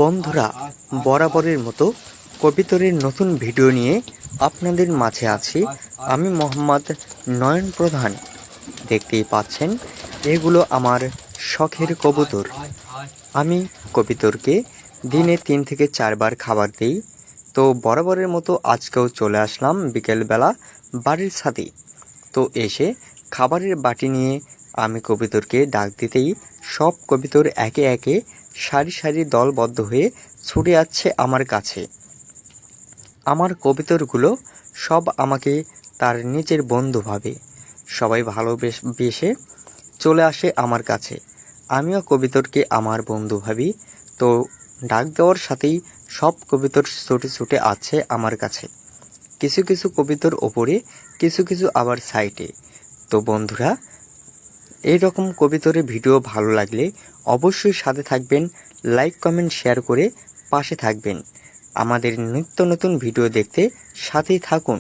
বন্ধুরা, বরাবরের মতো কবিতরের নতুন ভিডিও নিয়ে আপনাদের মাঝে আছি আমি মোহাম্মদ নয়ন প্রধান। দেখতেই পাচ্ছেন এগুলো আমার শখের কবুতর। আমি কবিতরকে দিনে 3 থেকে 4 বার খাবার দিই। তো বরাবরের মতো আজকেও চলে আসলাম বিকেলবেলা বাড়ির ছাদে। তো এসে খাবারের বাটি নিয়ে আমি কবিতরকে ডাক দিতেই সব কবিতর একে একে সারি সারি দলবদ্ধ হয়ে ছুটে আসছে আমার কাছে। আমার কবিতরগুলো সব আমাকে তার নিজের বন্ধু ভাবে। সবাই ভালোবেসে চলে আসে আমার কাছে। আমিও কবিতরকে আমার বন্ধু ভাবি। তো ডাক দেওয়ার সাথেই সব কবিতর ছুটে ছুটে আসছে আমার কাছে। কিছু কিছু কবিতর ওপরে, কিছু কিছু আবার সাইডে। তো বন্ধুরা, এইরকম কবিতরের ভিডিও ভালো লাগলে অবশ্যই সাথে থাকবেন, লাইক কমেন্ট শেয়ার করে পাশে থাকবেন। আমাদের নিত্য নতুন ভিডিও দেখতে সাথেই থাকুন।